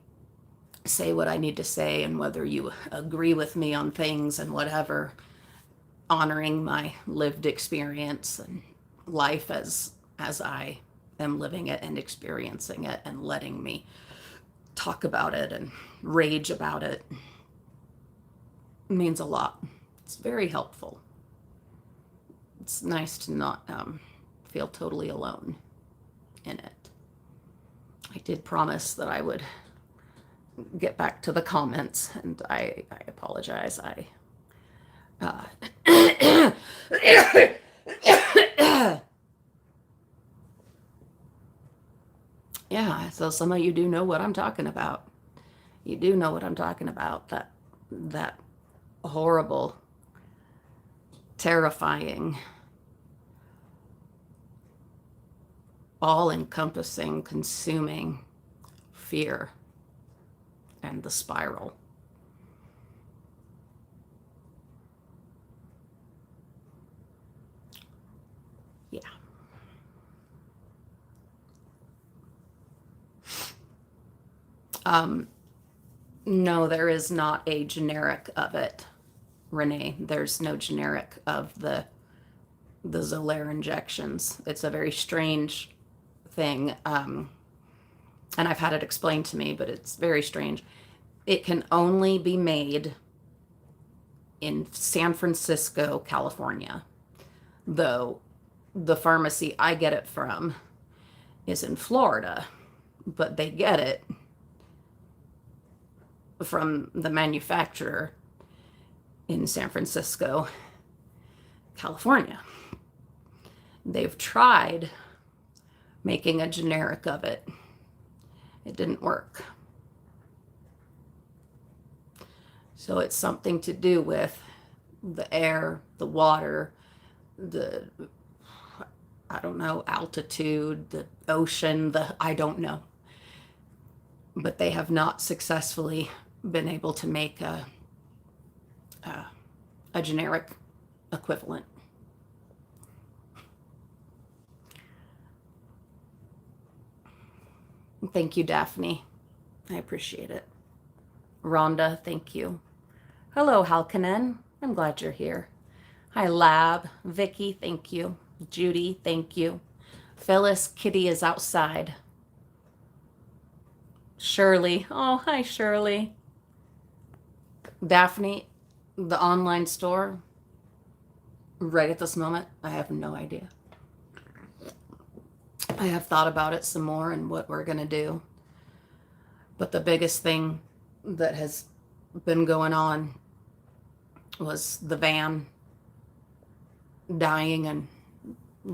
say what I need to say, and whether you agree with me on things and whatever, honoring my lived experience and life as I am living it and experiencing it, and letting me talk about it and rage about it means a lot. It's very helpful. It's nice to not feel totally alone in it. I did promise that I would get back to the comments, and I apologize. Yeah, so some of you do know what I'm talking about. You do know what I'm talking about. That horrible, terrifying, all-encompassing, consuming fear and the spiral. Yeah. No, there is not a generic of it, Renee. There's no generic of the Zolair injections. It's a very strange thing. And I've had it explained to me, but it's very strange. It can only be made in San Francisco, California, though the pharmacy I get it from is in Florida, but they get it from the manufacturer in San Francisco, California. They've tried making a generic of it. It didn't work. So it's something to do with the air, the water, the, I don't know, altitude, the ocean, I don't know. But they have not successfully been able to make a generic equivalent. Thank you, Daphne. I appreciate it. Rhonda, thank you. Hello, Halkanen. I'm glad you're here. Hi, Lab. Vicky, thank you. Judy, thank you. Phyllis, Kitty is outside. Shirley. Oh, hi, Shirley. Daphne, the online store, right at this moment, I have no idea. I have thought about it some more and what we're going to do. But the biggest thing that has been going on was the van dying and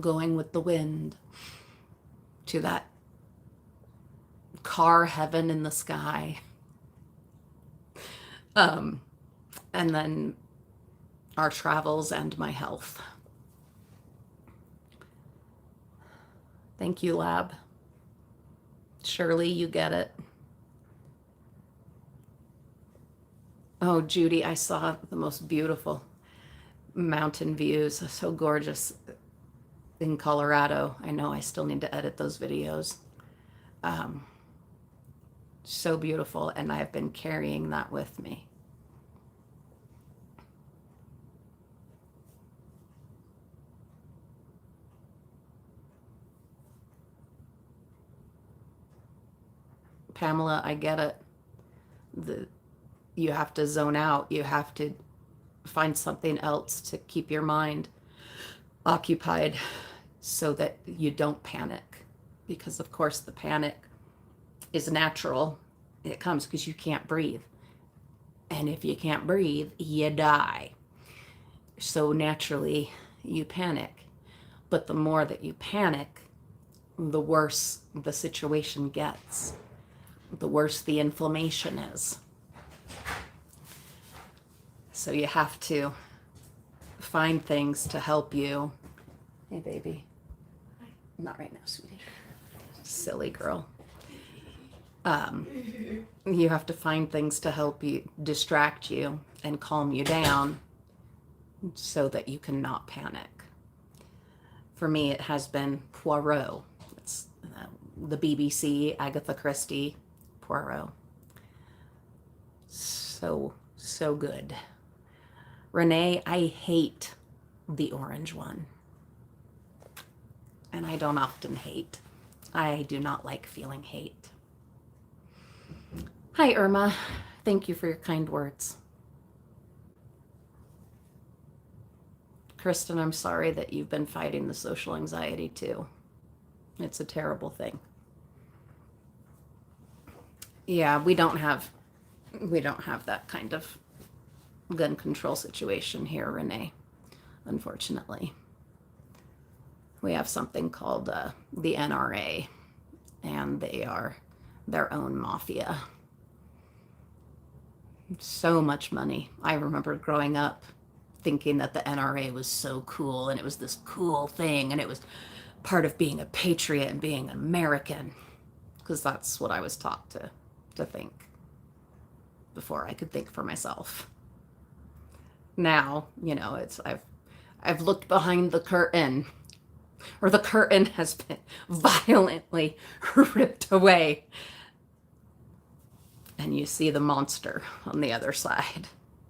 going with the wind to that car heaven in the sky. And then our travels and my health. Thank you, Lab. Shirley, you get it. Oh, Judy, I saw the most beautiful mountain views. So gorgeous in Colorado. I know I still need to edit those videos. So beautiful, and I've been carrying that with me. Pamela, I get it. You have to zone out. You have to find something else to keep your mind occupied so that you don't panic. Because, of course, the panic is natural. It comes because you can't breathe. And if you can't breathe, you die. So naturally, you panic. But the more that you panic, the worse the situation gets. The worse the inflammation is. So you have to find things to help you. Hey, baby. Not right now, sweetie. Silly girl. You have to find things to help you, distract you, and calm you down so that you can not panic. For me, it has been Poirot. It's the BBC, Agatha Christie, Poirot. So, so good. Renee, I hate the orange one. And I don't often hate. I do not like feeling hate. Hi, Irma. Thank you for your kind words. Kristen, I'm sorry that you've been fighting the social anxiety too. It's a terrible thing. Yeah, we don't have that kind of gun control situation here, Renee, unfortunately. We have something called the NRA, and they are their own mafia. So much money. I remember growing up thinking that the NRA was so cool, and it was this cool thing, and it was part of being a patriot and being an American, because that's what I was taught to think before I could think for myself. Now, I've looked behind the curtain, or the curtain has been violently ripped away, and you see the monster on the other side,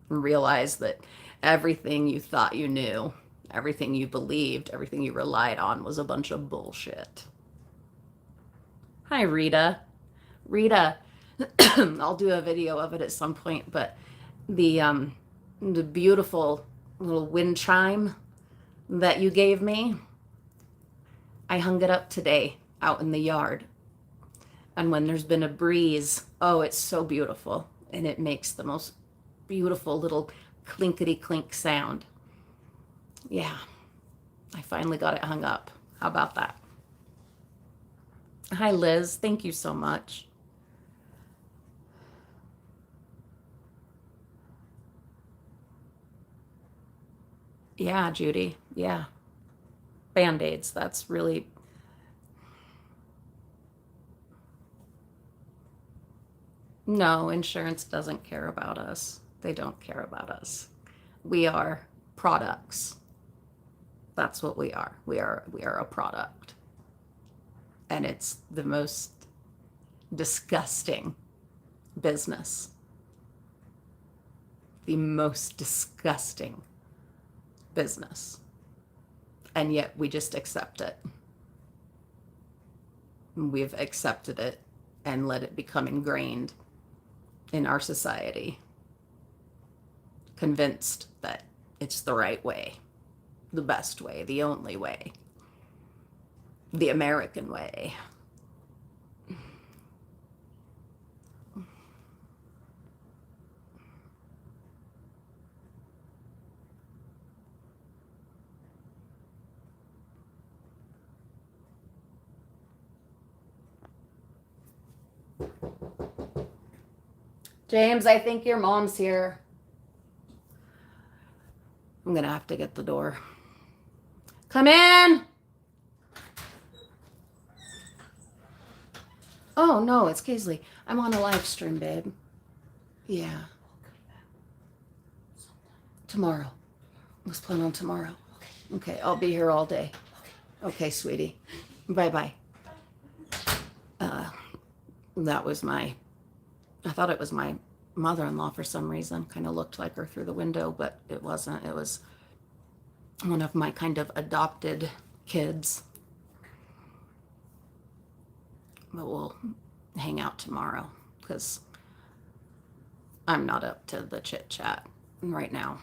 and realize that everything you thought you knew, everything you believed, everything you relied on was a bunch of bullshit. Hi, Rita. Rita, I'll do a video of it at some point, but the beautiful little wind chime that you gave me, I hung it up today out in the yard. And when there's been a breeze, oh, it's so beautiful. And it makes the most beautiful little clinkety clink sound. Yeah, I finally got it hung up. How about that? Hi, Liz. Thank you so much. Yeah, Judy. Yeah. Band-Aids. That's really... No, insurance doesn't care about us. They don't care about us. We are products. That's what we are. We are a product. And it's the most disgusting business. The most disgusting business. And yet we just accept it. We've accepted it and let it become ingrained in our society, convinced that it's the right way, the best way, the only way, the American way. James, I think your mom's here. I'm gonna have to get the door. Come in. Oh, no, it's Kaisley. I'm on a live stream, babe. Yeah. Tomorrow. Let's plan on tomorrow. Okay, I'll be here all day. Okay, sweetie. Bye-bye. That was I thought it was my mother-in-law for some reason. Kind of looked like her through the window, but it wasn't. It was one of my kind of adopted kids. But we'll hang out tomorrow because I'm not up to the chit chat right now,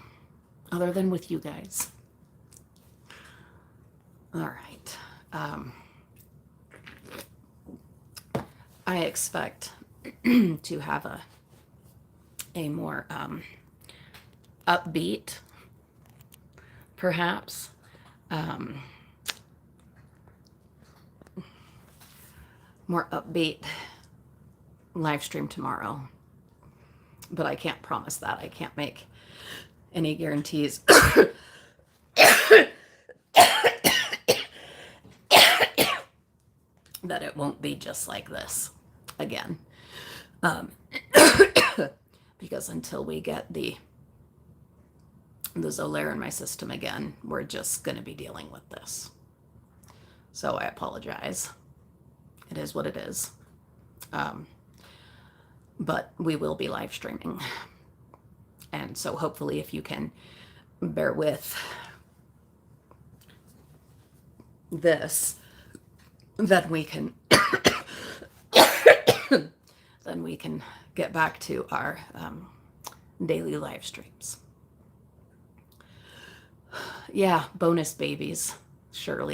other than with you guys. All right. I expect to have a more upbeat, perhaps, more upbeat live stream tomorrow. But I can't promise that. I can't make any guarantees. That it won't be just like this again. Because until we get the Zolair in my system again, we're just going to be dealing with this. So I apologize. It is what it is. but we will be live streaming. And so hopefully if you can bear with this, then we can then we can get back to our daily live streams. Yeah, bonus babies, Shirley.